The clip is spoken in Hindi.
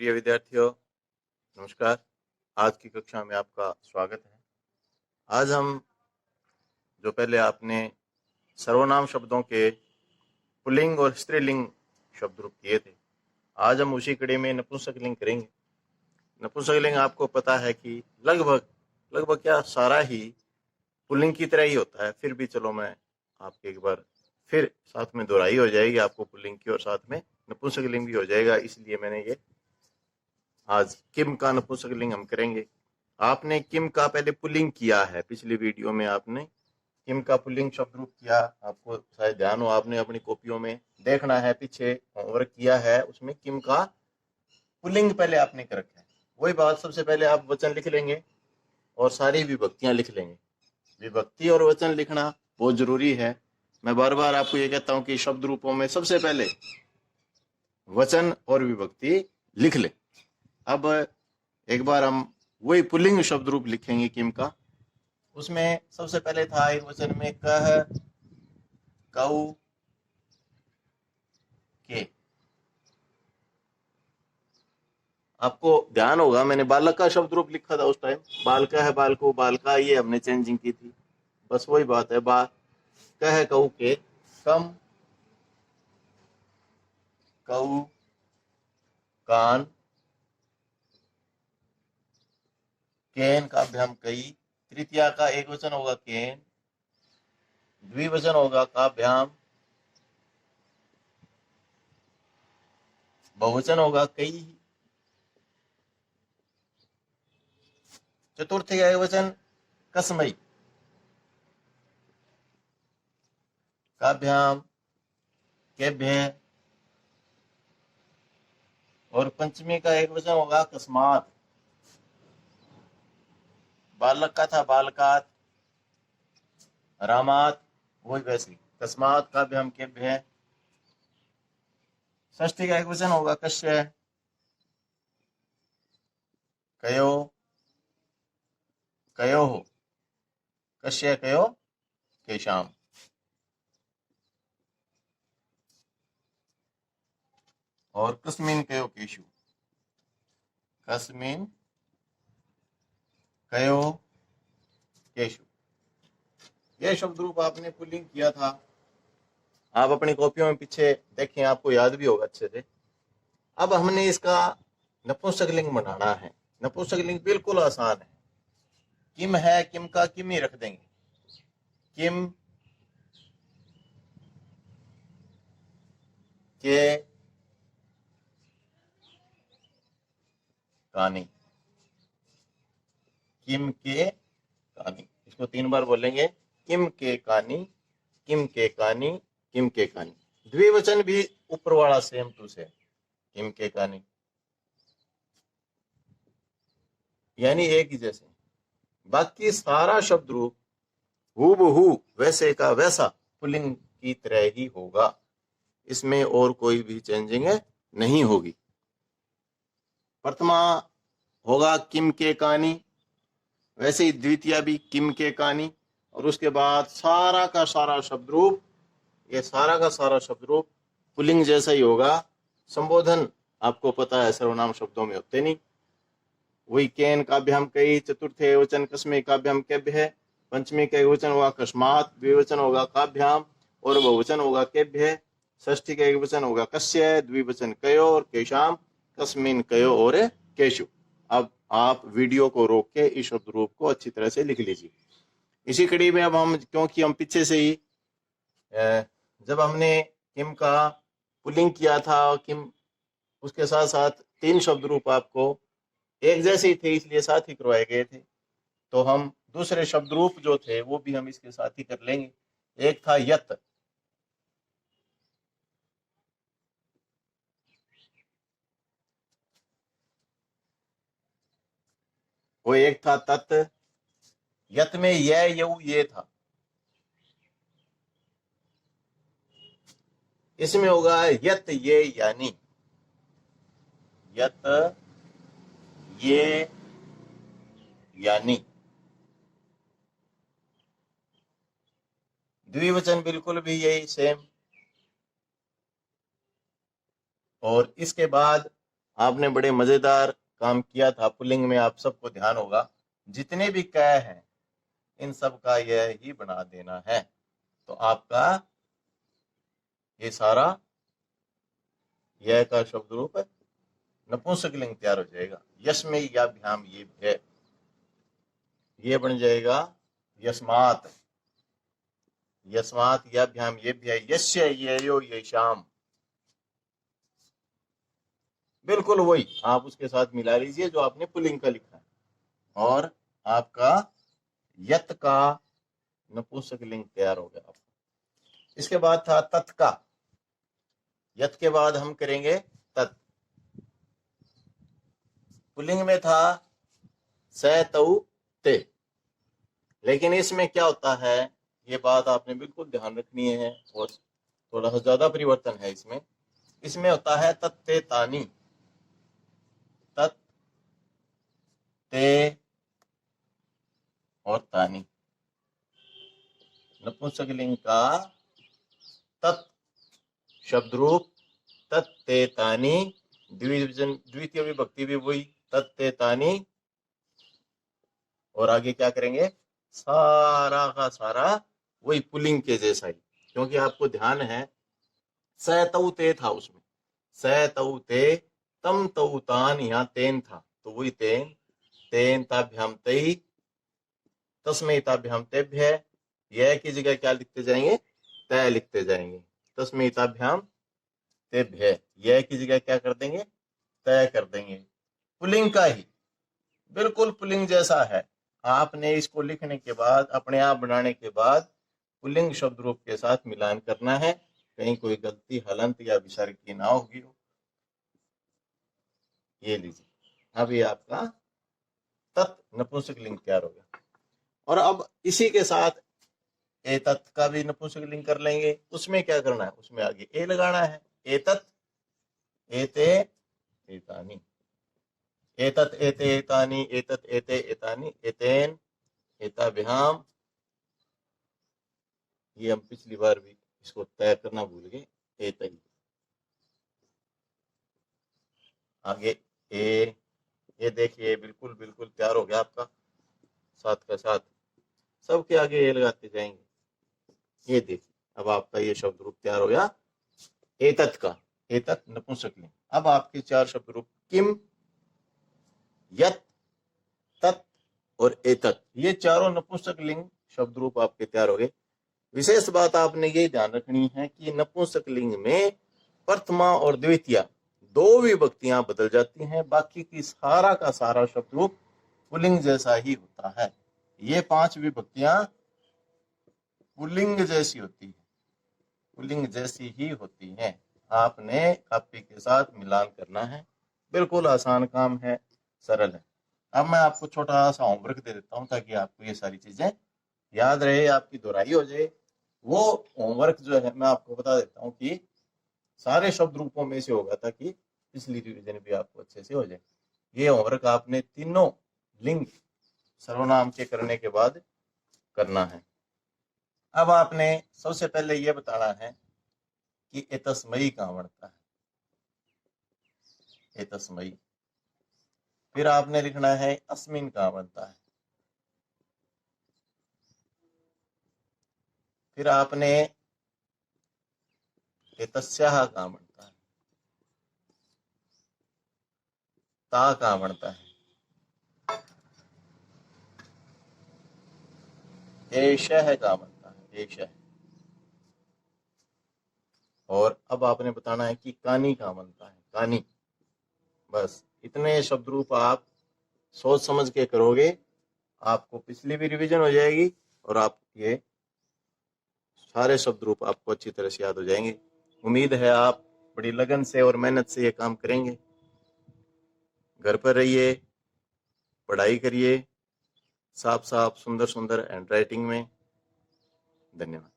प्रिय विद्यार्थियों, नमस्कार। आज की कक्षा में आपका स्वागत है। आज हम जो पहले आपने सर्वनाम शब्दों के पुल्लिंग और स्त्रीलिंग शब्द रूप किए थे, आज हम उसी कड़ी में नपुंसकलिंग करेंगे। नपुंसकलिंग आपको पता है कि लगभग क्या सारा ही पुल्लिंग की तरह ही होता है। फिर भी चलो मैं आपके एक बार फिर साथ में दोहराई हो जाएगी आपको पुल्लिंग की और साथ में नपुंसकलिंग भी हो जाएगा, इसलिए मैंने ये आज किम का नपुंसकलिंग हम करेंगे। आपने किम का पहले पुल्लिंग किया है, पिछली वीडियो में आपने किम का पुल्लिंग शब्द रूप किया, आपको शायद ध्यान हो, आपने अपनी कॉपियों में देखना है, पीछे होमवर्क किया है, उसमें किम का पुल्लिंग पहले आपने कर रखा है। वही बात, सबसे पहले आप वचन लिख लेंगे और सारी विभक्तियां लिख लेंगे। विभक्ति और वचन लिखना बहुत जरूरी है। मैं बार बार आपको ये कहता हूं कि शब्द रूपों में सबसे पहले वचन और विभक्ति लिख ले। अब एक बार हम वही पुल्लिंग शब्द रूप लिखेंगे किम का। उसमें सबसे पहले था एक वचन में कह, कऊ, के। आपको ध्यान होगा मैंने बालक का शब्द रूप लिखा था उस टाइम, बालका है, बालको, बालका, ये हमने चेंजिंग की थी। बस वही बात है, कह, कऊ, के, कम, कऊ, कान, केन का अभ्याम कई। तृतीया का एक वचन होगा केन, द्विवचन होगा काभ्याम, बहुवचन होगा कई। चतुर्थ का एक वचन कसमई, काभ्याम, केभ्य। और पंचमी का एक वचन होगा अकस्मात। बालक का था बालकात, रामात, वही वैसे अकस्मात, काभ्याम, केभ्य। षष्ठी का एक वचन होगा कश्य, कयो, कयो हो, कश्य, कयो, केशाम। और कस्मिन, कयो, केशु, कस्मिन, कयो, केशु। यह शब्द रूप आपने पुल्लिंग किया था, आप अपनी कॉपियों में पीछे देखें, आपको याद भी होगा अच्छे से। अब हमने इसका नपुंसकलिंग बनाना है। नपुंसकलिंग बिल्कुल आसान है। किम है, किम का किम ही रख देंगे। किम के कानी, किम के कानी, इसको 3 बार बोलेंगे। किम के कानी, किम के कानी, किम के कानी। द्विवचन भी ऊपर वाला सेम टू सेम, किम के कानी, यानी एक ही जैसे। बाकी सारा शब्द रूप हूबहू वैसे का वैसा पुल्लिंग की तरह ही होगा, इसमें और कोई भी चेंजिंग नहीं होगी। प्रथमा होगा किम के कानी, वैसे ही द्वितीय भी किम के कानी। और उसके बाद सारा का सारा शब्द रूप, ये सारा का सारा शब्द रूप पुल्लिंग जैसा ही होगा। संबोधन आपको पता है सर्वनाम शब्दों में होते नहीं। वही केन काभ्याम कई, चतुर्थ वचन कस्मे काभ्याम केभ्य है, पंचमी का वचन होगा अकस्मात, द्विवचन होगा काभ्याम और बहुवचन होगा केभ्य। षष्ठी का एक वचन होगा कस्य, द्विवचन कयो और केशाम, कस्मिन, कयो और केशु। अब आप वीडियो को रोक के इस शब्द रूप को अच्छी तरह से लिख लीजिए। इसी कड़ी में अब हम, क्योंकि हम पीछे से ही जब हमने किम का पुल्लिंग किया था, किम उसके साथ साथ 3 शब्द रूप आपको एक जैसे ही थे, इसलिए साथ ही करवाए गए थे। तो हम दूसरे शब्द रूप जो थे वो भी हम इसके साथ ही कर लेंगे। एक था यत, वो एक था तत्, यत में यह, यऊ, ये था। इसमें होगा यत ये यानी, यत ये यानी। द्विवचन बिल्कुल भी यही सेम। और इसके बाद आपने बड़े मजेदार काम किया था पुल्लिंग में, आप सबको ध्यान होगा। जितने भी क हैं इन सब का यह ही बना देना है, तो आपका ये सारा यह का शब्द रूप नपुंसकलिंग तैयार हो जाएगा। यस्मै याभ्याम ये है, ये बन जाएगा यस्मात, यस्मात याभ्याम ये भी है, यस्य येयो येषाम, बिल्कुल वही आप उसके साथ मिला लीजिए जो आपने पुल्लिंग का लिखा है, और आपका यत का नपुंसकलिंग तैयार हो गया। इसके बाद था तत् का, यत के बाद हम करेंगे तत्। पुल्लिंग में था स तौ ते, लेकिन इसमें क्या होता है ये बात आपने बिल्कुल ध्यान रखनी है, और थोड़ा सा ज्यादा परिवर्तन है इसमें। इसमें होता है तत्ते तानी, तत् ते और तानी। नपुंसकलिंग का तत् शब्द रूप तत्ते तानी, द्वितीय विभक्ति भी वही तत्ते तानी, और आगे क्या करेंगे सारा का सारा वही पुल्लिंग के जैसा ही, क्योंकि आपको ध्यान है स तौ ते था उसमें, स तौ ते तम तौ तान, यहाँ तेन था तो वही तेन, तेन ताभ्याम तई, तस्मै ताभ्याम तेभ्य, यह की जगह क्या लिखते जाएंगे तय लिखते जाएंगे, तस्मै ताभ्याम तेभ्य, यह की जगह क्या कर देंगे तय कर देंगे। पुल्लिंग का ही बिल्कुल पुल्लिंग जैसा है। आपने इसको लिखने के बाद अपने आप बनाने के बाद पुल्लिंग शब्द रूप के साथ मिलान करना है, कहीं कोई गलती हलंत या विसर्ग की ना होगी हो। ये लीजिए, अब ये आपका तत् नपुंसकलिंग तैयार हो गया। और अब इसी के साथ एतत् का भी नपुंसकलिंग कर लेंगे। उसमें क्या करना है, उसमें आगे ए लगाना है, एतत् एते एतानि, एतत् एते एतानि, एतत् एते एतानि, एतेन एताभ्याम, ये हम पिछली बार भी इसको तय करना भूल गए, एतई, आगे ए, ये देखिए बिल्कुल बिल्कुल तैयार हो गया आपका, साथ का साथ सबके आगे ए लगाते जाएंगे। ये देखिए अब आपका ये शब्द रूप तैयार हो गया एतत् का, एतत् नपुंसकलिंग। अब आपके चार शब्द रूप किम, यत, तत् और एतत्, ये चारों नपुंसकलिंग शब्द रूप आपके तैयार हो गए। विशेष बात आपने ये ध्यान रखनी है कि नपुंसकलिंग में प्रथमा और द्वितीया दो विभक्तियां बदल जाती हैं, बाकी की सारा का सारा शब्द रूप पुल्लिंग जैसा ही होता है। ये 5 विभक्तियां पुल्लिंग जैसी होती है, पुल्लिंग जैसी ही होती हैं। आपने कॉपी के साथ मिलान करना है, बिल्कुल आसान काम है, सरल है। अब मैं आपको छोटा सा होमवर्क दे देता हूं ताकि आपको ये सारी चीजें याद रहे, आपकी दोहराई हो जाए। वो होमवर्क जो है मैं आपको बता देता हूँ कि सारे शब्द रूपों में से होगा ताकि पिछली रिवीजन भी आपको अच्छे से हो जाए। ये होमवर्क आपने तीनों लिंग सर्वनाम के करने के बाद करना है। अब आपने सबसे पहले ये बताना है कि एतस्मयी कहाँ बनता है, एतस्मयी। फिर आपने लिखना है अस्मिन कहाँ बनता है। फिर आपने एतस्याः कहाँ बनता है, ता कहाँ बनता है, एषः कहाँ बनता है, एषः। और अब आपने बताना है कि कानी कहाँ बनता है, कानी। बस इतने शब्द रूप आप सोच समझ के करोगे, आपको पिछली भी रिवीजन हो जाएगी और आप ये सारे शब्द रूप आपको अच्छी तरह से याद हो जाएंगे। उम्मीद है आप बड़ी लगन से और मेहनत से ये काम करेंगे। घर पर रहिए, पढ़ाई करिए, साफ साफ सुंदर सुंदर हैंड राइटिंग में। धन्यवाद।